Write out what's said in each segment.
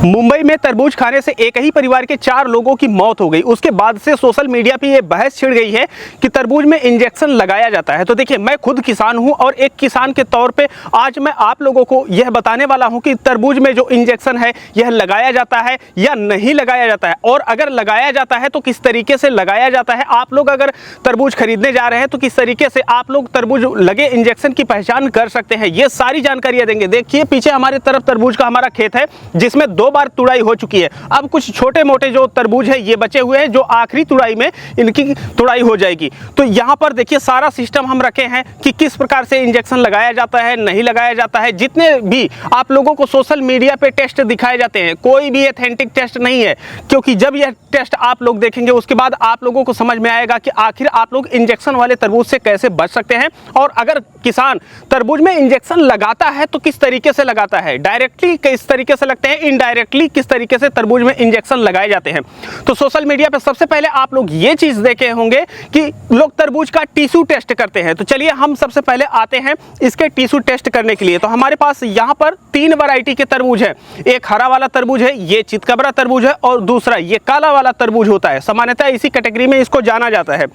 मुंबई में तरबूज खाने से एक ही परिवार के 4 लोगों की मौत हो गई। उसके बाद से सोशल मीडिया पे ये बहस छिड़ गई है कि तरबूज में इंजेक्शन लगाया जाता है। तो देखिए, मैं खुद किसान हूं और एक किसान के तौर पे आज मैं आप लोगों को यह बताने वाला हूं कि तरबूज में जो इंजेक्शन है यह लगाया जाता है या नहीं लगाया जाता है, और अगर लगाया जाता है तो किस तरीके से लगाया जाता है। आप लोग अगर तरबूज खरीदने जा रहे हैं तो किस तरीके से आप लोग तरबूज लगे इंजेक्शन की पहचान कर सकते हैं, ये सारी जानकारियां देंगे। देखिए, पीछे हमारी तरफ तरबूज का हमारा खेत है जिसमें 2 बार तुड़ाई हो चुकी है। अब कुछ छोटे मोटे जो तरबूज है ये बचे हुए हैं, जो आखिरी तुड़ाई में इनकी तुड़ाई हो जाएगी। तो यहाँ पर देखिए, सारा सिस्टम हम रखे हैं कि किस प्रकार से इंजेक्शन लगाया जाता है, नहीं लगाया जाता है। जितने भी आप लोगों को सोशल मीडिया पे टेस्ट दिखाए जाते हैं, कोई भी एथेंटिक टेस्ट नहीं है, क्योंकि जब यह टेस्ट आप लोग देखेंगे उसके बाद आप लोगों को समझ में आएगा कि आखिर आप लोग इंजेक्शन वाले तरबूज से कैसे बच सकते हैं। और अगर किसान तरबूज में इंजेक्शन लगाता है तो किस तरीके से लगाता है, डायरेक्टली किस तरीके से लगते हैं, इनडायरेक्टली किस तरीके से तरबूज में इंजेक्शन लगाए जाते हैं। तो सोशल मीडिया पे सबसे पहले आप लोग ये चीज देखे होंगे कि लोग तरबूज का टिश्यू टेस्ट करते हैं। तो चलिए हम सबसे पहले आते हैं इसके टिश्यू टेस्ट करने के लिए। तो हमारे पास यहाँ पर 3 वैरायटी के तरबूज है। एक हरा वाला तरबूज है, ये चितकबरा तरबूज है, और दूसरा ये काला वाला तरबूज होता है। सामान्यतः इसी कैटेगरी में इसको जाना जाता है।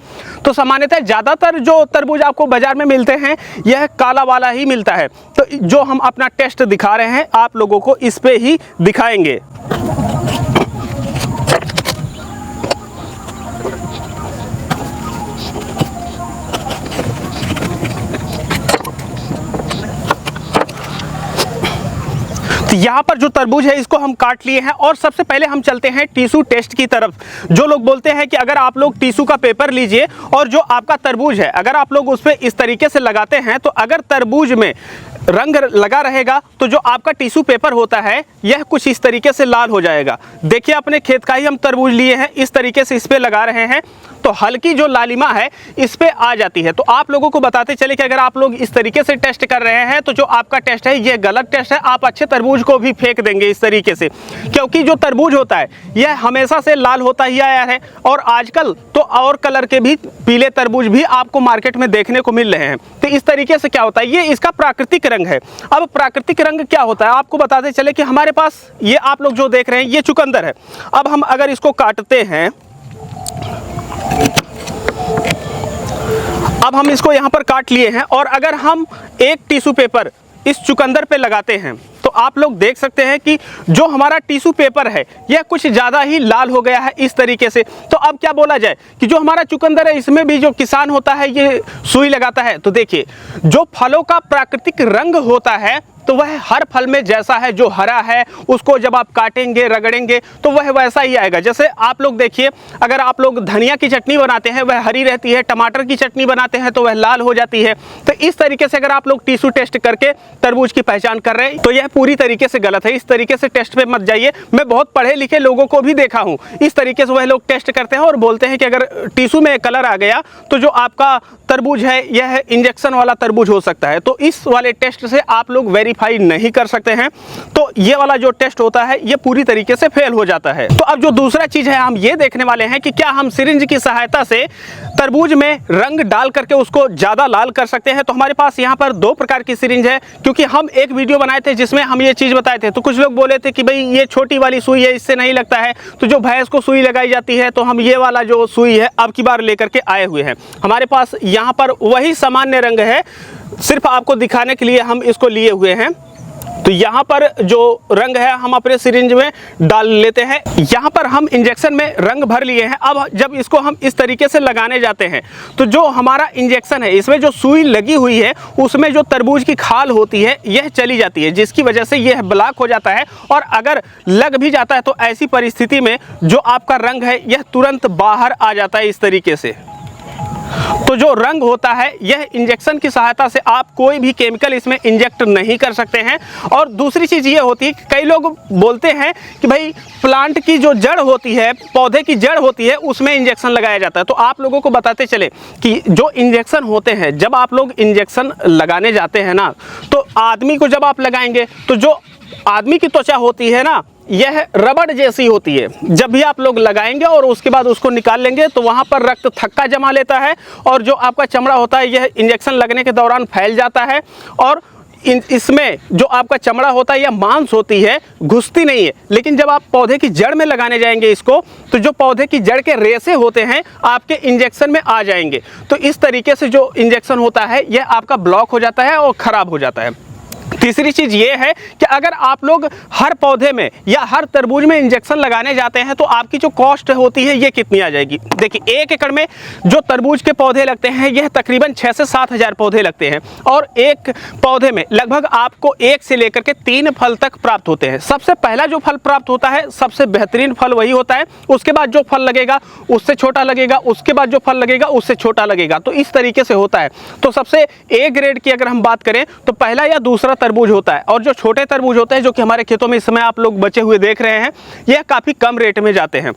तो सामान्यतः ज्यादातर जो तरबूज आपको बाजार में मिलते हैं यह काला वाला ही मिलता है। तो जो हम अपना टेस्ट दिखा रहे हैं आप लोगों को इस पे ही दिखाएंगे। तो यहाँ पर जो तरबूज है इसको हम काट लिए हैं और सबसे पहले हम चलते हैं टिश्यू टेस्ट की तरफ। जो लोग बोलते हैं कि अगर आप लोग टिश्यू का पेपर लीजिए और जो आपका तरबूज है अगर आप लोग उस पर इस तरीके से लगाते हैं तो अगर तरबूज में रंग लगा रहेगा तो जो आपका टिश्यू पेपर होता है यह कुछ इस तरीके से लाल हो जाएगा। देखिए, अपने खेत का ही हम तरबूज लिए हैं, इस तरीके से इस पे लगा रहे हैं तो हल्की जो लालिमा है इस पे आ जाती है। तो आप लोगों को बताते चले कि अगर आप लोग इस तरीके से टेस्ट कर रहे हैं तो जो आपका टेस्ट है ये गलत टेस्ट है। आप अच्छे तरबूज को भी फेंक देंगे इस तरीके से, क्योंकि जो तरबूज होता है यह हमेशा से लाल होता ही आया है। और आजकल तो और कलर के भी पीले तरबूज भी आपको मार्केट में देखने को मिल रहे हैं। तो इस तरीके से क्या होता है, ये इसका प्राकृतिक रंग है। अब प्राकृतिक रंग क्या होता है आपको बताते चले कि हमारे पास ये आप लोग जो देख रहे हैं ये चुकंदर है। अब हम अगर इसको काटते हैं, अब हम इसको यहां पर काट लिए हैं और अगर हम एक टिश्यू पेपर इस चुकंदर पे लगाते हैं तो आप लोग देख सकते हैं कि जो हमारा टिश्यू पेपर है यह कुछ ज़्यादा ही लाल हो गया है इस तरीके से। तो अब क्या बोला जाए कि जो हमारा चुकंदर है इसमें भी जो किसान होता है ये सुई लगाता है। तो देखिए, जो फलों का प्राकृतिक रंग होता है तो वह हर फल में जैसा है, जो हरा है उसको जब आप काटेंगे रगड़ेंगे तो वह वैसा ही आएगा। जैसे आप लोग देखिए, अगर आप लोग धनिया की चटनी बनाते हैं वह हरी रहती है, टमाटर की चटनी बनाते हैं तो वह लाल हो जाती है। तो इस तरीके से अगर आप लोग टिश्यू टेस्ट करके तरबूज की पहचान कर रहे हैं तो यह पूरी तरीके से गलत है। इस तरीके से टेस्ट पे मत जाइए। मैं बहुत पढ़े लिखे लोगों को भी देखा हूँ, इस तरीके से वह लोग टेस्ट करते हैं और बोलते हैं कि अगर टिश्यू में कलर आ गया तो जो आपका तरबूज है यह इंजेक्शन वाला तरबूज हो सकता है। तो इस वाले टेस्ट से आप लोग वेरीफाई नहीं कर सकते हैं। तो ये वाला जो टेस्ट होता है ये पूरी तरीके से फेल हो जाता है। तो अब जो दूसरा चीज है हम ये देखने वाले हैं कि क्या हम सिरिंज की सहायता से तरबूज में रंग डाल करके उसको ज्यादा लाल कर सकते हैं। तो हमारे पास यहाँ पर 2 प्रकार की सिरिंज है, क्योंकि हम एक वीडियो बनाए थे जिसमें हम ये चीज बताए थे। तो कुछ लोग बोले थे कि भाई ये छोटी वाली सुई है, इससे नहीं लगता है, तो जो भैंस को सुई लगाई जाती है तो हम ये वाला जो सुई है अब की बार लेकर के आए हुए हैं। हमारे पास यहाँ पर वही सामान्य रंग है, सिर्फ आपको दिखाने के लिए हम इसको लिए हुए हैं। तो यहाँ पर जो रंग है हम अपने सिरिंज में डाल लेते हैं। यहाँ पर हम इंजेक्शन में रंग भर लिए हैं। अब जब इसको हम इस तरीके से लगाने जाते हैं तो जो हमारा इंजेक्शन है इसमें जो सुई लगी हुई है उसमें जो तरबूज की खाल होती है यह चली जाती है, जिसकी वजह से यह ब्लॉक हो जाता है। और अगर लग भी जाता है तो ऐसी परिस्थिति में जो आपका रंग है यह तुरंत बाहर आ जाता है इस तरीके से। तो जो रंग होता है यह इंजेक्शन की सहायता से आप कोई भी केमिकल इसमें इंजेक्ट नहीं कर सकते हैं। और दूसरी चीज़ ये होती है कि कई लोग बोलते हैं कि भाई प्लांट की जो जड़ होती है, पौधे की जड़ होती है, उसमें इंजेक्शन लगाया जाता है। तो आप लोगों को बताते चले कि जो इंजेक्शन होते हैं, जब आप लोग इंजेक्शन लगाने जाते हैं ना, तो आदमी को जब आप लगाएंगे तो जो आदमी की त्वचा होती है ना यह रबड़ जैसी होती है। जब भी आप लोग लगाएंगे और उसके बाद उसको निकाल लेंगे तो वहाँ पर रक्त थक्का जमा लेता है और जो आपका चमड़ा होता है यह इंजेक्शन लगने के दौरान फैल जाता है और इसमें जो आपका चमड़ा होता है या मांस होती है घुसती नहीं है, लेकिन जब आप पौधे की जड़ में लगाने जाएंगे इसको, तो जो पौधे की जड़ के रेशे होते हैं आपके इंजेक्शन में आ जाएंगे। तो इस तरीके से जो इंजेक्शन होता है यह आपका ब्लॉक हो जाता है और ख़राब हो जाता है। तीसरी चीज़ ये है कि अगर आप लोग हर पौधे में या हर तरबूज में इंजेक्शन लगाने जाते हैं तो आपकी जो कॉस्ट होती है ये कितनी आ जाएगी। देखिए 1 एकड़ में जो तरबूज के पौधे लगते हैं यह तकरीबन 6 से 7 हज़ार पौधे लगते हैं और एक पौधे में लगभग आपको 1 से लेकर के 3 फल तक प्राप्त होते हैं। सबसे पहला जो फल प्राप्त होता है सबसे बेहतरीन फल वही होता है, उसके बाद जो फल लगेगा उससे छोटा लगेगा, उसके बाद जो फल लगेगा उससे छोटा लगेगा। तो इस तरीके से होता है। तो सबसे ए ग्रेड की अगर हम बात करें तो पहला या दूसरा तरबूज होता है, और जो छोटे तरबूज होते हैं जो कि हमारे खेतों में इस समय आप लोग बचे हुए देख रहे हैं यह काफ़ी कम रेट में जाते हैं।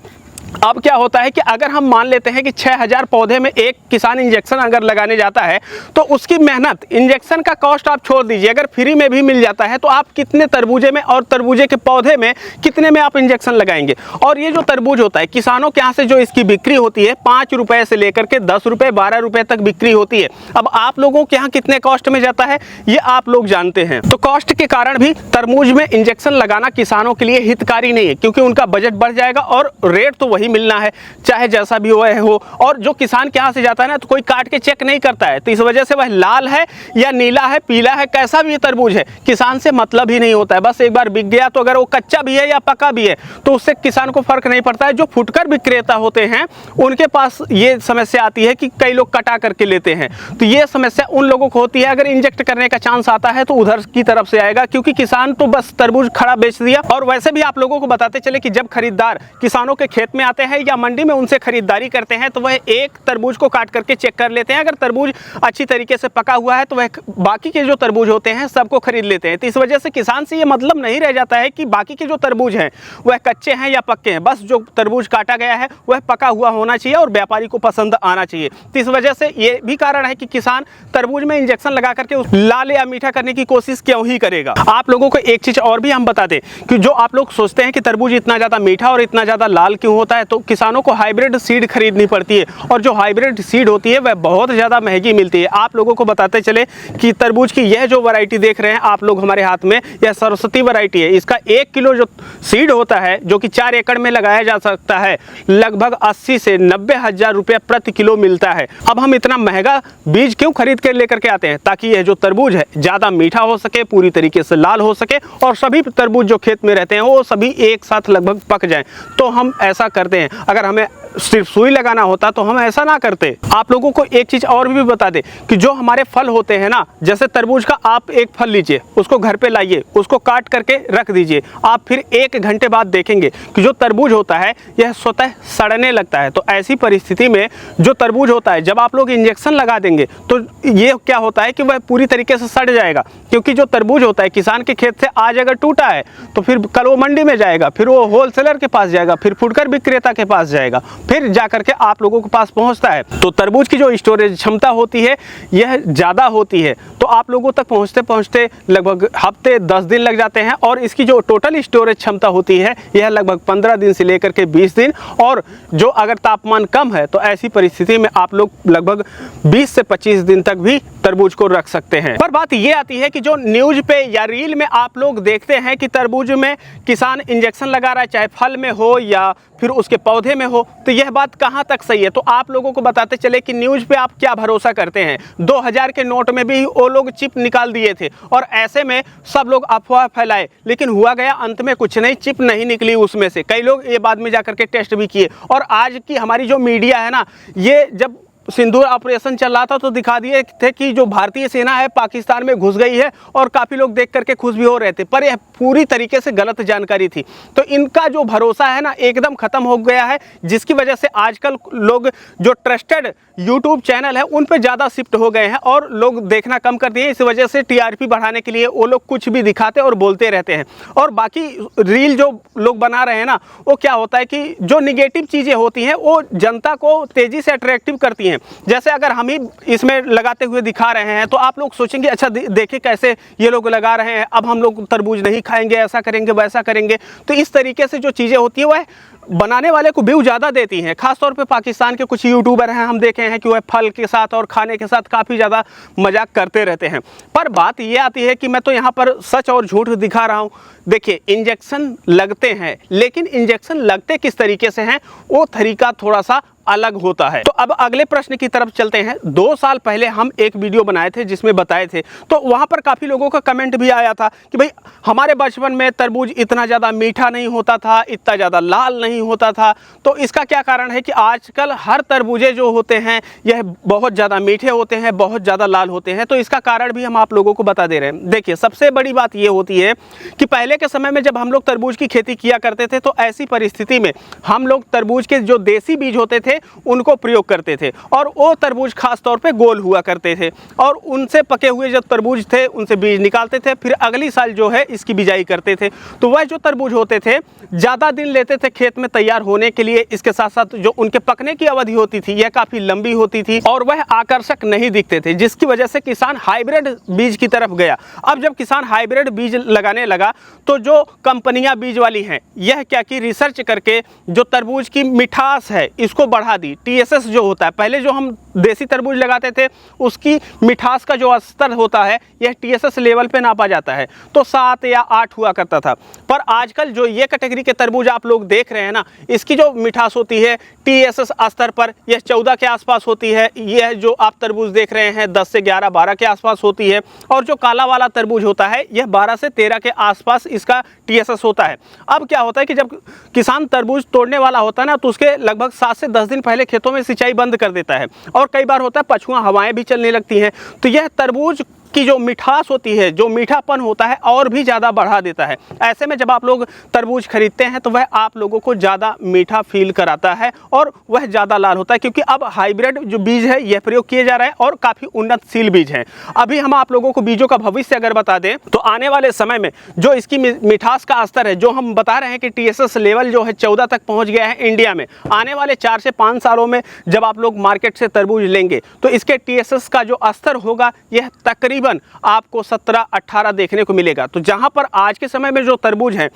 अब क्या होता है कि अगर हम मान लेते हैं कि 6000 पौधे में एक किसान इंजेक्शन अगर लगाने जाता है तो उसकी मेहनत, इंजेक्शन का कॉस्ट आप छोड़ दीजिए, अगर फ्री में भी मिल जाता है तो आप कितने तरबूजे में और तरबूजे के पौधे में कितने में आप इंजेक्शन लगाएंगे। और ये जो तरबूज होता है किसानों के यहाँ से जो इसकी बिक्री होती है 5 रुपये से लेकर के 10 रुपये 12 रुपये तक बिक्री होती है। अब आप लोगों के यहाँ कितने कॉस्ट में जाता है ये आप लोग जानते हैं। तो कॉस्ट के कारण भी तरबूज में इंजेक्शन लगाना किसानों के लिए हितकारी नहीं है, क्योंकि उनका बजट बढ़ जाएगा और रेट तो वही मिलना है चाहे जैसा भी हो। और जो किसान के यहाँ से जाता है ना तो कोई काट के चेक नहीं करता है, तो इस वजह से वह लाल है या नीला है पीला है कैसा भी तरबूज है किसान से मतलब ही नहीं होता है। बस एक बार बिक गया तो अगर वो कच्चा भी है या पका भी है तो उससे किसान को फर्क नहीं पड़ता है। जो फुटकर विक्रेता होते हैं उनके पास ये समस्या आती है कि कई लोग कटा करके लेते हैं, तो ये समस्या उन लोगों को होती है। अगर इंजेक्ट करने का चांस आता है तो उधर की तरफ से आएगा, क्योंकि किसान तो बस तरबूज खड़ा बेच दिया। और वैसे भी आप लोगों को बताते चले कि जब खरीदार किसानों के खेत में आते हैं या मंडी में उनसे खरीदारी करते हैं तो वह एक तरबूज को काट करके चेक कर लेते हैं। अगर तरबूज अच्छी तरीके से पका हुआ है तो वह बाकी के जो तरबूज होते हैं सबको खरीद लेते हैं। तो इस वजह से किसान से ये मतलब नहीं रह जाता है कि बाकी के जो तरबूज हैं वह कच्चे हैं या पक्के हैं, बस जो तरबूज काटा गया है वह पका हुआ होना चाहिए और व्यापारी को पसंद आना चाहिए। तो इस वजह से ये भी कारण है कि किसान तरबूज में इंजेक्शन लगा करके उस लाल या मीठा करने की कोशिश क्यों ही करेगा। आप लोगों को एक चीज़ और भी हम बता दें कि जो आप लोग सोचते हैं कि तरबूज इतना ज़्यादा मीठा और इतना ज़्यादा लाल क्यों होता है, तो किसानों को हाइब्रिड सीड खरीदनी पड़ती है, और जो हाइब्रिड सीड होती है वह बहुत ज़्यादा महंगी मिलती है। आप लोगों को बताते चले कि तरबूज की यह जो वैरायटी देख रहे हैं आप लोग हमारे हाथ में, यह सरस्वती वैरायटी है। इसका 1 किलो जो सीड होता है जो कि 4 एकड़ में लगाया जा सकता है लगभग 80 से 90 हज़ार रुपये प्रति किलो मिलता है। अब हम इतना महंगा बीज क्यों खरीद कर लेकर के आते हैं, ताकि यह जो तरबूज है ज़्यादा मीठा हो सके, पूरी तरीके से लाल हो सके और सभी तरबूज जो खेत में रहते हैं वो सभी एक साथ लगभग पक जाएं। तो हम ऐसा करते हैं। अगर हमें सिर्फ सुई लगाना होता तो हम ऐसा ना करते। आप लोगों को एक चीज़ और भी बता दें कि जो हमारे फल होते हैं ना, जैसे तरबूज का आप एक फल लीजिए, उसको घर पे लाइए, उसको काट करके रख दीजिए, आप फिर 1 घंटे बाद देखेंगे कि जो तरबूज होता है यह स्वतः सड़ने लगता है। तो ऐसी परिस्थिति में जो तरबूज होता है जब आप लोग इंजेक्शन लगा देंगे तो ये क्या होता है कि वह पूरी तरीके से सड़ जाएगा, क्योंकि जो तरबूज होता है किसान के खेत से आज अगर टूटा है तो फिर कल वो मंडी में जाएगा, फिर वो होलसेलर के पास जाएगा, फिर फुटकर विक्रेता के पास जाएगा, फिर जाकर के आप लोगों के पास पहुंचता है। तो तरबूज की जो स्टोरेज क्षमता होती है यह ज़्यादा होती है, तो आप लोगों तक पहुंचते पहुंचते लगभग हफ्ते 10 दिन लग जाते हैं। और इसकी जो टोटल स्टोरेज क्षमता होती है यह लगभग 15 दिन से लेकर के 20 दिन, और जो अगर तापमान कम है तो ऐसी परिस्थिति में आप लोग लगभग 20 से 25 दिन तक भी तरबूज को रख सकते हैं। पर बात ये आती है कि जो न्यूज़ पे या रील में आप लोग देखते हैं कि तरबूज में किसान इंजेक्शन लगा रहा है, चाहे फल में हो या फिर उसके पौधे में हो, तो यह बात कहाँ तक सही है। तो आप लोगों को बताते चले कि न्यूज़ पे आप क्या भरोसा करते हैं। 2000 के नोट में भी वो लोग चिप निकाल दिए थे और ऐसे में सब लोग अफवाह फैलाए, लेकिन हुआ गया अंत में कुछ नहीं, चिप नहीं निकली उसमें से। कई लोग ये बाद में जाकर के टेस्ट भी किए। और आज की हमारी जो मीडिया है ना, ये जब सिंदूर ऑपरेशन चल रहा था तो दिखा दिए थे कि जो भारतीय सेना है पाकिस्तान में घुस गई है, और काफ़ी लोग देख करके खुश भी हो रहे थे, पर यह पूरी तरीके से गलत जानकारी थी। तो इनका जो भरोसा है ना एकदम ख़त्म हो गया है, जिसकी वजह से आजकल लोग जो ट्रस्टेड यूट्यूब चैनल है उन पर ज़्यादा शिफ्ट हो गए हैं और लोग देखना कम कर दिए। इस वजह से TRP बढ़ाने के लिए वो लोग कुछ भी दिखाते और बोलते रहते हैं। और बाकी रील जो लोग बना रहे हैं ना, वो क्या होता है कि जो निगेटिव चीज़ें होती हैं वो जनता को तेज़ी से अट्रैक्टिव करती हैं। जैसे अगर हम ही इसमें लगाते हुए दिखा रहे हैं तो आप लोग सोचेंगे अच्छा देखिए कैसे ये लोग लगा रहे हैं, अब हम लोग तरबूज नहीं खाएंगे, ऐसा करेंगे वैसा करेंगे। तो इस तरीके से जो चीज़ें होती है वह बनाने वाले को व्यू ज़्यादा देती हैं। खासतौर पे पाकिस्तान के कुछ यूट्यूबर हैं, हम देखे हैं कि वह फल के साथ और खाने के साथ काफ़ी ज़्यादा मजाक करते रहते हैं। पर बात ये आती है कि मैं तो यहाँ पर सच और झूठ दिखा रहा हूँ। देखिए, इंजेक्शन लगते हैं, लेकिन इंजेक्शन लगते किस तरीके से हैं वो तरीका थोड़ा सा अलग होता है। तो अब अगले प्रश्न की तरफ चलते हैं। 2 साल पहले हम एक वीडियो बनाए थे जिसमें बताए थे, तो वहाँ पर काफ़ी लोगों का कमेंट भी आया था कि भाई हमारे बचपन में तरबूज इतना ज़्यादा मीठा नहीं होता था, इतना ज़्यादा लाल नहीं होता था। तो इसका क्या कारण है कि आजकल हर तरबूजे जो होते हैं यह बहुत ज़्यादा मीठे होते हैं, बहुत ज़्यादा लाल होते हैं। तो इसका कारण भी हम आप लोगों को बता दे रहे हैं। देखिए, सबसे बड़ी बात ये होती है कि पहले के समय में जब हम लोग तरबूज की खेती किया करते थे तो ऐसी परिस्थिति में हम लोग तरबूज के जो देसी बीज होते थे उनको प्रयोग करते थे, और वो तरबूज खास तौर पे गोल हुआ करते थे, और उनसे पके हुए जो तरबूज थे उनसे बीज निकालते थे, फिर अगली साल जो है इसकी बिजाई करते थे। तो वह जो तरबूज होते थे ज़्यादा दिन लेते थे खेत में तैयार होने के लिए। इसके साथ साथ जो उनके पकने की अवधि होती थी यह काफ़ी लंबी होती थी और वह आकर्षक नहीं दिखते थे, जिसकी वजह से किसान हाइब्रिड बीज की तरफ गया। अब जब किसान हाइब्रिड बीज लगाने लगा तो जो कंपनियां बीज वाली हैं यह क्या की रिसर्च करके जो तरबूज की मिठास है इसको बढ़ा दी। TSS जो होता है, पहले जो हम देसी तरबूज लगाते थे उसकी मिठास का जो स्तर होता है यह TSS लेवल पे नापा जाता है, तो 7 या 8 हुआ करता था। पर आजकल जो ये कैटेगरी के तरबूज आप लोग देख रहे हैं ना, इसकी जो मिठास होती है TSS स्तर पर यह 14 के आसपास होती है। यह जो आप तरबूज देख रहे हैं 10 से 11, 12 के आसपास होती है, और जो काला वाला तरबूज होता है यह 12 से 13 के आसपास इसका TSS होता है। अब क्या होता है कि जब किसान तरबूज तोड़ने वाला होता है ना, तो उसके लगभग 7 से 10 दिन पहले खेतों में सिंचाई बंद कर देता है, और कई बार होता है पछुआ हवाएं भी चलने लगती हैं, तो यह तरबूज की जो मिठास होती है, जो मीठापन होता है और भी ज़्यादा बढ़ा देता है। ऐसे में जब आप लोग तरबूज खरीदते हैं तो वह आप लोगों को ज़्यादा मीठा फील कराता है और वह ज़्यादा लाल होता है, क्योंकि अब हाइब्रिड जो बीज है यह प्रयोग किए जा रहे हैं और काफ़ी उन्नतशील बीज हैं। अभी हम आप लोगों को बीजों का भविष्य अगर बता दें तो आने वाले समय में जो इसकी मिठास का स्तर है, जो हम बता रहे हैं कि TSS लेवल जो है 14 तक पहुँच गया है इंडिया में, आने वाले 4 से 5 सालों में जब आप लोग मार्केट से तरबूज लेंगे तो इसके TSS का जो स्तर होगा यह तकरीबन आपको 17-18 देखने को मिलेगा। तो जहां पर आज के समय में जो तरबूज हैं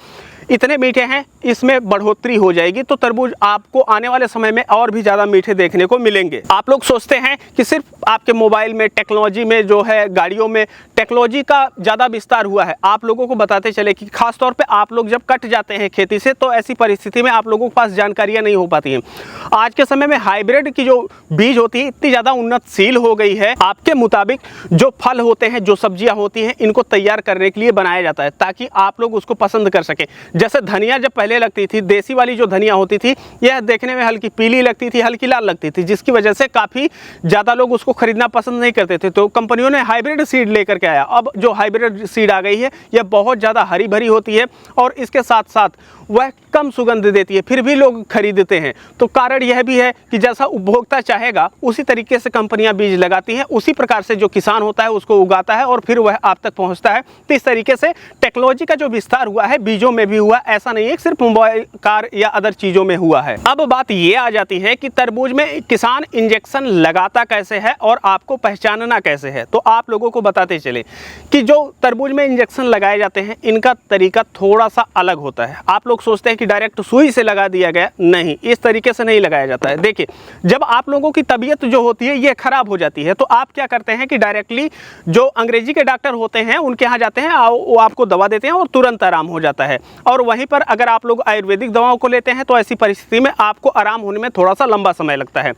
इतने मीठे हैं, इसमें बढ़ोतरी हो जाएगी, तो तरबूज आपको आने वाले समय में और भी ज़्यादा मीठे देखने को मिलेंगे। आप लोग सोचते हैं कि सिर्फ आपके मोबाइल में, टेक्नोलॉजी में जो है, गाड़ियों में टेक्नोलॉजी का ज़्यादा विस्तार हुआ है। आप लोगों को बताते चले कि खास तौर पे आप लोग जब कट जाते हैं खेती से तो ऐसी परिस्थिति में आप लोगों के पास जानकारियाँ नहीं हो पाती हैं। आज के समय में हाइब्रिड की जो बीज होती है इतनी ज़्यादा उन्नतशील हो गई है, आपके मुताबिक जो फल होते हैं, जो सब्जियाँ होती हैं, इनको तैयार करने के लिए बनाया जाता है ताकि आप लोग उसको पसंद कर सकें। जैसे धनिया जब पहले लगती थी, देसी वाली जो धनिया होती थी यह देखने में हल्की पीली लगती थी, हल्की लाल लगती थी, जिसकी वजह से काफ़ी ज़्यादा लोग उसको खरीदना पसंद नहीं करते थे। तो कंपनियों ने हाइब्रिड सीड लेकर के आया। अब जो हाइब्रिड सीड आ गई है यह बहुत ज़्यादा हरी भरी होती है और इसके साथ साथ वह कम सुगंध देती है, फिर भी लोग खरीदते हैं। तो कारण यह भी है कि जैसा उपभोक्ता चाहेगा उसी तरीके से कंपनियां बीज लगाती हैं, उसी प्रकार से जो किसान होता है उसको उगाता है और फिर वह आप तक पहुंचता है। तो इस तरीके से टेक्नोलॉजी का जो विस्तार हुआ है बीजों में भी हुआ, ऐसा नहीं है सिर्फ मोबाइल, कार या अदर चीज़ों में हुआ है। अब बात ये आ जाती है कि तरबूज में किसान इंजेक्शन लगाता कैसे है और आपको पहचानना कैसे है। तो आप लोगों को बताते चले कि जो तरबूज में इंजेक्शन लगाए जाते हैं इनका तरीका थोड़ा सा अलग होता है। आप लोग सोचते हैं कि डायरेक्ट सुई से लगा दिया गया, नहीं, इस तरीके से नहीं लगाया जाता है। देखिए, जब आप लोगों की तबीयत जो होती है ये खराब हो जाती है तो आप क्या करते हैं कि डायरेक्टली जो अंग्रेजी के डॉक्टर होते हैं उनके यहाँ जाते हैं, वो आपको दवा देते हैं और तुरंत आराम हो जाता है। और वहीं पर अगर आप लोग आयुर्वेदिक दवाओं को लेते हैं तो ऐसी परिस्थिति में आपको आराम होने में थोड़ा सा लंबा समय लगता है।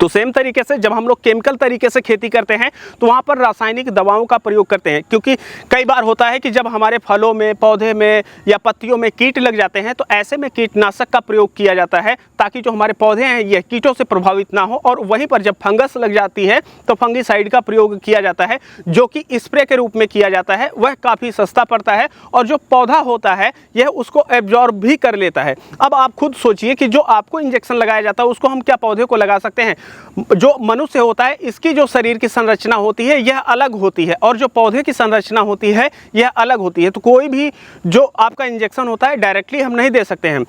तो सेम तरीके से जब हम लोग केमिकल तरीके से खेती करते हैं तो वहाँ पर रासायनिक दवाओं का प्रयोग करते हैं, क्योंकि कई बार होता है कि जब हमारे फलों में, पौधे में या पत्तियों में कीट लग जाते हैं तो ऐसे में कीटनाशक का प्रयोग किया जाता है ताकि जो हमारे पौधे हैं ये कीटों से प्रभावित ना हो। और वहीं पर जब फंगस लग जाती है तो फंगिसाइड का प्रयोग किया जाता है, जो कि स्प्रे के रूप में किया जाता है। वह काफ़ी सस्ता पड़ता है और जो पौधा होता है यह उसको एब्जॉर्ब भी कर लेता है। अब आप खुद सोचिए कि जो आपको इंजेक्शन लगाया जाता है उसको हम क्या पौधे को लगा सकते हैं? जो मनुष्य होता है इसकी जो शरीर की संरचना होती है यह अलग होती है और जो पौधे की संरचना होती है यह अलग होती है। तो कोई भी जो आपका इंजेक्शन होता है डायरेक्टली हम नहीं दे सकते हैं।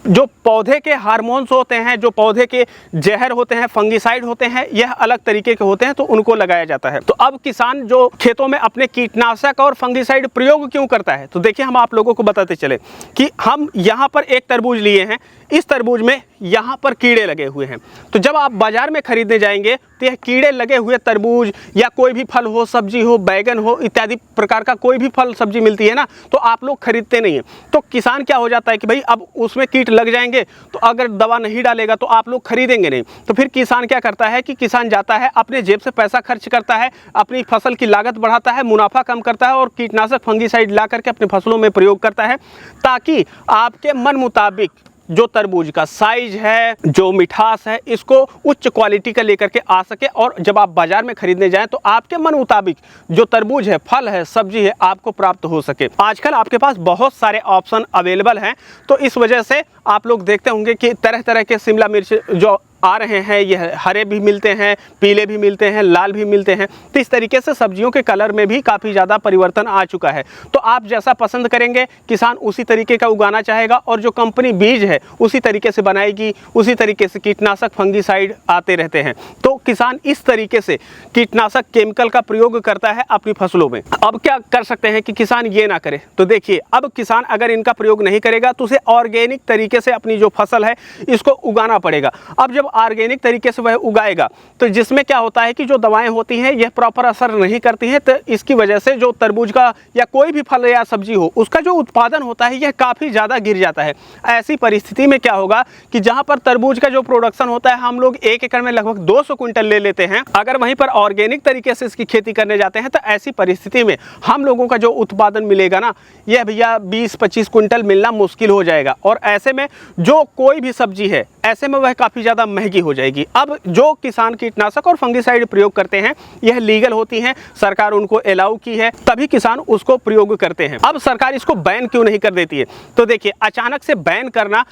जो पौधे के हार्मोन्स होते हैं, जो पौधे के जहर होते हैं, फंगिसाइड होते हैं, यह अलग तरीके के होते हैं, तो उनको लगाया जाता है। तो अब किसान जो खेतों में अपने कीटनाशक और फंगिसाइड प्रयोग क्यों करता है, तो देखिए हम आप लोगों को बताते चले कि हम यहाँ पर एक तरबूज लिए हैं, इस तरबूज में यहाँ पर कीड़े लगे हुए हैं। तो जब आप बाजार में खरीदने जाएंगे तो यह कीड़े लगे हुए तरबूज या कोई भी फल हो, सब्जी हो, बैगन हो, इत्यादि प्रकार का कोई भी फल सब्जी मिलती है ना, तो आप लोग खरीदते नहीं हैं। तो किसान क्या हो जाता है कि भाई अब उसमें कीट लग जाएंगे, तो अगर दवा नहीं डालेगा तो आप लोग खरीदेंगे नहीं। तो फिर किसान क्या करता है कि किसान जाता है अपने जेब से पैसा खर्च करता है, अपनी फसल की लागत बढ़ाता है, मुनाफा कम करता है और कीटनाशक फंगिसाइड ला करके अपनी फसलों में प्रयोग करता है, ताकि आपके मन मुताबिक जो तरबूज का साइज है, जो मिठास है, इसको उच्च क्वालिटी का लेकर के आ सके और जब आप बाजार में खरीदने जाएं तो आपके मन मुताबिक जो तरबूज है, फल है, सब्जी है, आपको प्राप्त हो सके। आजकल आपके पास बहुत सारे ऑप्शन अवेलेबल हैं, तो इस वजह से आप लोग देखते होंगे कि तरह तरह के शिमला मिर्च जो आ रहे हैं, यह हरे भी मिलते हैं, पीले भी मिलते हैं, लाल भी मिलते हैं। तो इस तरीके से सब्जियों के कलर में भी काफ़ी ज़्यादा परिवर्तन आ चुका है। तो आप जैसा पसंद करेंगे किसान उसी तरीके का उगाना चाहेगा और जो कंपनी बीज है उसी तरीके से बनाएगी, उसी तरीके से कीटनाशक फंगिसाइड आते रहते हैं। तो किसान इस तरीके से कीटनाशक केमिकल का प्रयोग करता है अपनी फसलों में। अब क्या कर सकते हैं कि किसान ये ना करे, तो देखिए अब किसान अगर इनका प्रयोग नहीं करेगा तो उसे ऑर्गेनिक तरीके से अपनी जो फसल है इसको उगाना पड़ेगा। अब जब ऑर्गेनिक तरीके से वह उगाएगा तो जिसमें क्या होता है कि जो दवाएं होती हैं यह प्रॉपर असर नहीं करती हैं, तो इसकी वजह से जो तरबूज का या कोई भी फल या सब्जी हो उसका जो उत्पादन होता है यह काफ़ी ज़्यादा गिर जाता है। ऐसी परिस्थिति में क्या होगा कि जहां पर तरबूज का जो प्रोडक्शन होता है हम लोग 1 एकड़ में लगभग 200 क्विंटल ले लेते हैं, अगर वहीं पर ऑर्गेनिक तरीके से इसकी खेती करने जाते हैं तो ऐसी परिस्थिति में हम लोगों का जो उत्पादन मिलेगा ना, यह भैया 20-25 क्विंटल मिलना मुश्किल हो जाएगा। और ऐसे में जो कोई भी सब्जी है ऐसे में वह काफ़ी ज़्यादा महंगी हो जाएगी। अब जो किसान कीटनाशक और फंगिसाइड प्रयोग करते हैं यह लीगल होती हैं, सरकार उनको अलाउ की है, तभी किसान उसको प्रयोग करते हैं। अब सरकार इसको बैन क्यों नहीं कर देती है, तो देखिए अचानक से बैन करना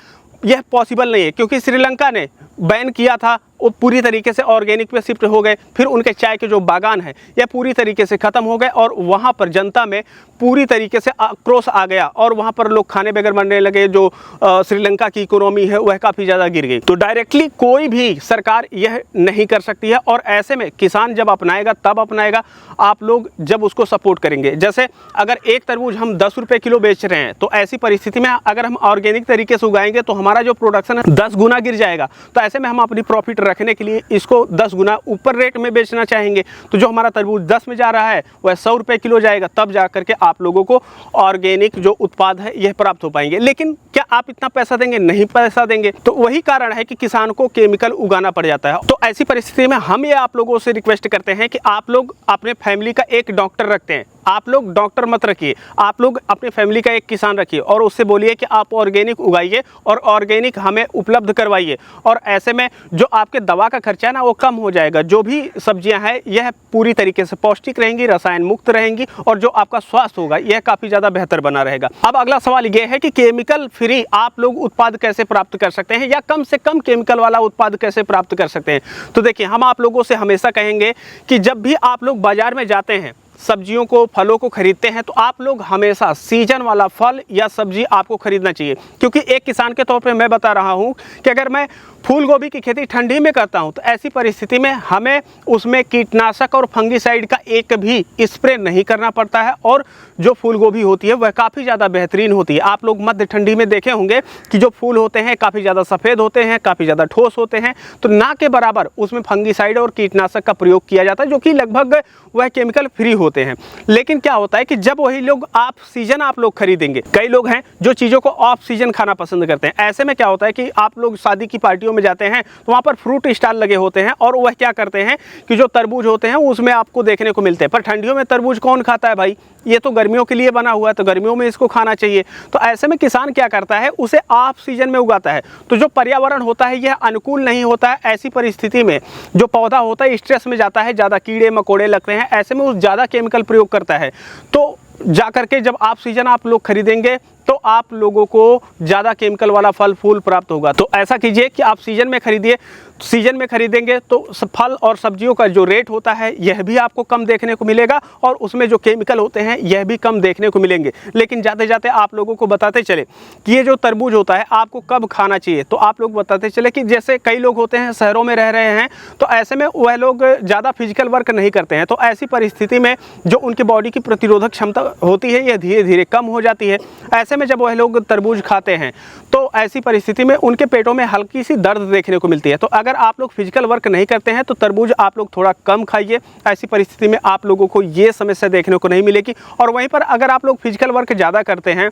यह पॉसिबल नहीं है, क्योंकि श्रीलंका ने बैन किया था, वो पूरी तरीके से ऑर्गेनिक पे शिफ्ट हो गए, फिर उनके चाय के जो बागान है यह पूरी तरीके से ख़त्म हो गए और वहाँ पर जनता में पूरी तरीके से आक्रोश आ गया और वहाँ पर लोग खाने बगैर मरने लगे। जो श्रीलंका की इकोनॉमी है वह काफ़ी ज़्यादा गिर गई। तो डायरेक्टली कोई भी सरकार यह नहीं कर सकती है और ऐसे में किसान जब अपनाएगा तब अपनाएगा, आप लोग जब उसको सपोर्ट करेंगे। जैसे अगर एक तरबूज हम 10 रुपये किलो बेच रहे हैं, तो ऐसी परिस्थिति में अगर हम ऑर्गेनिक तरीके से उगाएंगे तो हमारा जो प्रोडक्शन है 10 गुना गिर जाएगा। तो ऐसे में हम अपनी प्रॉफिट रखने के लिए इसको 10 गुना ऊपर रेट में बेचना चाहेंगे। तो जो हमारा तरबूज 10 में जा रहा है वह 100 रुपये किलो जाएगा, तब जा करके आप लोगों को ऑर्गेनिक जो उत्पाद है यह प्राप्त हो पाएंगे। लेकिन क्या आप इतना पैसा देंगे? नहीं पैसा देंगे। तो वही कारण है कि किसान को केमिकल उगाना पड़ जाता है। तो ऐसी परिस्थिति में हम ये आप लोगों से रिक्वेस्ट करते हैं कि आप लोग अपने फैमिली का एक डॉक्टर रखते हैं, आप लोग डॉक्टर मत रखिए, आप लोग अपने फैमिली का एक किसान रखिए और उससे बोलिए कि आप ऑर्गेनिक उगाइए और ऑर्गेनिक हमें उपलब्ध करवाइए। और ऐसे में जो आपके दवा का खर्चा है ना वो कम हो जाएगा। जो भी सब्जियां हैं यह पूरी तरीके से पौष्टिक रहेंगी, रसायन मुक्त रहेंगी और जो आपका स्वास्थ्य होगा यह काफ़ी ज़्यादा बेहतर बना रहेगा। अब अगला सवाल ये है कि केमिकल फ्री आप लोग उत्पाद कैसे प्राप्त कर सकते हैं या कम से कम केमिकल वाला उत्पाद कैसे प्राप्त कर सकते हैं। तो देखिए हम आप लोगों से हमेशा कहेंगे कि जब भी आप लोग बाजार में जाते हैं, सब्जियों को, फलों को खरीदते हैं, तो आप लोग हमेशा सीजन वाला फल या सब्जी आपको खरीदना चाहिए। क्योंकि एक किसान के तौर पे मैं बता रहा हूं कि अगर मैं फूल गोभी की खेती ठंडी में करता हूं तो ऐसी परिस्थिति में हमें उसमें कीटनाशक और फंगिसाइड का एक भी स्प्रे नहीं करना पड़ता है और जो फूल गोभी होती है वह काफ़ी ज़्यादा बेहतरीन होती है। आप लोग मध्य ठंडी में देखे होंगे कि जो फूल होते हैं काफ़ी ज़्यादा सफ़ेद होते हैं, काफ़ी ज़्यादा ठोस होते हैं, तो ना के बराबर उसमें फंगिसाइड और कीटनाशक का प्रयोग किया जाता है, जो कि लगभग वह केमिकल फ्री होते हैं। लेकिन क्या होता है कि जब वही लोग आप सीजन आप लोग खरीदेंगे, कई लोग हैं जो चीज़ों को ऑफ सीजन खाना पसंद करते हैं। ऐसे में क्या होता है कि आप लोग शादी की पार्टियों में जाते हैं तो वहाँ पर फ्रूट स्टॉल लगे होते हैं और वह क्या करते हैं कि जो तरबूज होते हैं उसमें आपको देखने को मिलते हैं। पर ठंडियों में तरबूज कौन खाता है भाई, ये तो गर्मियों के लिए बना हुआ है, तो गर्मियों में इसको खाना चाहिए। तो ऐसे में किसान क्या करता है, उसे ऑफ सीजन में उगाता है। तो जो पर्यावरण होता है यह अनुकूल नहीं होता है। ऐसी परिस्थिति में जो पौधा होता है स्ट्रेस में जाता है, ज़्यादा कीड़े मकोड़े लगते हैं, ऐसे में वो ज़्यादा केमिकल प्रयोग करता है। तो जा करके जब आप सीजन आप लोग खरीदेंगे तो आप लोगों को ज़्यादा केमिकल वाला फल फूल प्राप्त होगा। तो ऐसा कीजिए कि आप सीजन में खरीदिए। सीजन में खरीदेंगे तो फल और सब्जियों का जो रेट होता है यह भी आपको कम देखने को मिलेगा और उसमें जो केमिकल होते हैं यह भी कम देखने को मिलेंगे। लेकिन जाते जाते आप लोगों को बताते चले कि ये जो तरबूज होता है आपको कब खाना चाहिए। तो आप लोग बताते चले कि जैसे कई लोग होते हैं शहरों में रह रहे हैं, तो ऐसे में वह लोग ज़्यादा फिजिकल वर्क नहीं करते हैं, तो ऐसी परिस्थिति में जो उनकी बॉडी की प्रतिरोधक क्षमता होती है यह धीरे धीरे कम हो जाती है। ऐसे में जब वह लोग तरबूज खाते हैं तो ऐसी परिस्थिति में उनके पेटों में हल्की सी दर्द देखने को मिलती है। तो अगर आप लोग फिजिकल वर्क नहीं करते हैं तो तरबूज आप लोग थोड़ा कम खाइए। ऐसी परिस्थिति में आप लोगों को ये समस्या देखने को नहीं मिलेगी। और वहीं पर अगर आप लोग फिजिकल वर्क ज़्यादा करते हैं,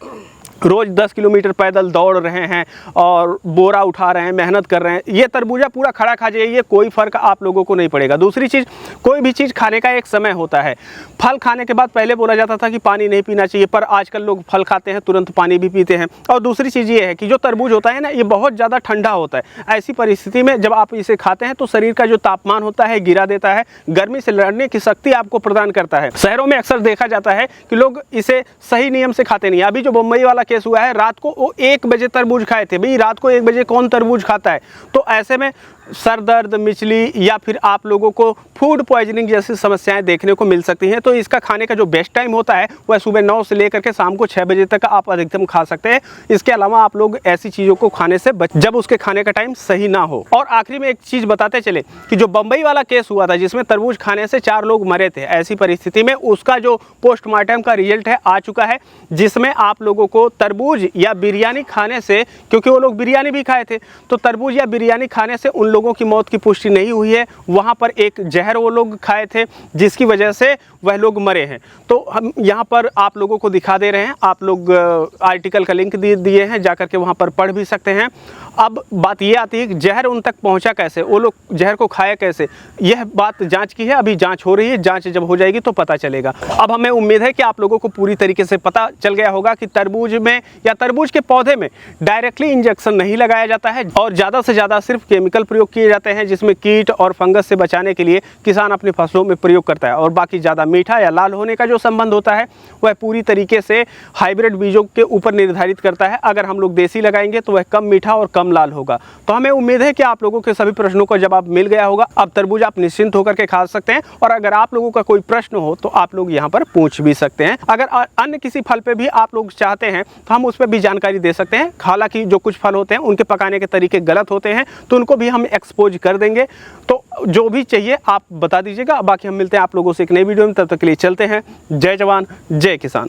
रोज़ 10 किलोमीटर पैदल दौड़ रहे हैं और बोरा उठा रहे हैं, मेहनत कर रहे हैं, ये तरबूजा पूरा खड़ा खा जाइए, कोई फ़र्क आप लोगों को नहीं पड़ेगा। दूसरी चीज़, कोई भी चीज़ खाने का एक समय होता है। फल खाने के बाद पहले बोला जाता था कि पानी नहीं पीना चाहिए, पर आजकल लोग फल खाते हैं तुरंत पानी भी पीते हैं। और दूसरी चीज़ ये है कि जो तरबूज होता है ना, ये बहुत ज़्यादा ठंडा होता है। ऐसी परिस्थिति में जब आप इसे खाते हैं तो शरीर का जो तापमान होता है गिरा देता है, गर्मी से लड़ने की शक्ति आपको प्रदान करता है। शहरों में अक्सर देखा जाता है कि लोग इसे सही नियम से खाते नहीं। अभी जो मुंबई वाला केस हुआ है, रात को वो 1 बजे तरबूज खाए थे। भाई रात को 1 बजे कौन तरबूज खाता है? तो ऐसे में सर दर्द, मिचली या फिर आप लोगों को फूड पॉइजनिंग जैसी समस्याएं देखने को मिल सकती हैं। तो इसका खाने का जो बेस्ट टाइम होता है वह सुबह 9 से लेकर के शाम को 6 बजे तक आप अधिकतम खा सकते हैं। इसके अलावा आप लोग ऐसी चीज़ों को खाने से जब उसके खाने का टाइम सही ना हो। और आखिरी में एक चीज़ बताते चले कि जो बम्बई वाला केस हुआ था जिसमें तरबूज खाने से 4 लोग मरे थे, ऐसी परिस्थिति में उसका जो पोस्टमार्टम का रिजल्ट है आ चुका है, जिसमें आप लोगों को तरबूज या बिरयानी खाने से, क्योंकि वो लोग बिरयानी भी खाए थे, तो तरबूज या बिरयानी खाने से उन लोगों की मौत की पुष्टि नहीं हुई है। वहाँ पर एक जहर वो लोग खाए थे जिसकी वजह से वह लोग मरे हैं। तो हम यहाँ पर आप लोगों को दिखा दे रहे हैं, आप लोग आर्टिकल का लिंक दिए हैं, जाकर के वहाँ पर पढ़ भी सकते हैं। अब बात ये आती है कि जहर उन तक पहुँचा कैसे, वो लोग जहर को खाया कैसे, यह बात जांच की है, अभी जांच हो रही है। जांच जब हो जाएगी तो पता चलेगा। अब हमें उम्मीद है कि आप लोगों को पूरी तरीके से पता चल गया होगा कि तरबूज में या तरबूज के पौधे में डायरेक्टली इंजेक्शन नहीं लगाया जाता है और ज़्यादा से ज़्यादा सिर्फ केमिकल प्रयोग किए जाते हैं, जिसमें कीट और फंगस से बचाने के लिए किसान अपनी फसलों में प्रयोग करता है। और बाकी ज़्यादा मीठा या लाल होने का जो संबंध होता है वह पूरी तरीके से हाइब्रिड बीजों के ऊपर निर्धारित करता है। अगर हम लोग देसी लगाएंगे तो वह कम मीठा और कम लाल होगा। तो हमें उम्मीद है कि आप लोगों के सभी प्रश्नों का जवाब मिल गया होगा। अब तरबूज आप निश्चिंत होकर के खा सकते हैं। और अगर आप लोगों का कोई प्रश्न हो तो आप लोग यहाँ पर पूछ भी सकते हैं। अगर अन्य किसी फल पे भी आप लोग चाहते हैं तो हम उस पर भी जानकारी दे सकते हैं। हालांकि जो कुछ फल होते हैं उनके पकाने के तरीके गलत होते हैं, तो उनको भी हम एक्सपोज कर देंगे। तो जो भी चाहिए आप बता दीजिएगा। बाकी हम मिलते हैं आप लोगों से एक नई वीडियो में, तब तक के लिए चलते हैं। जय जवान जय किसान।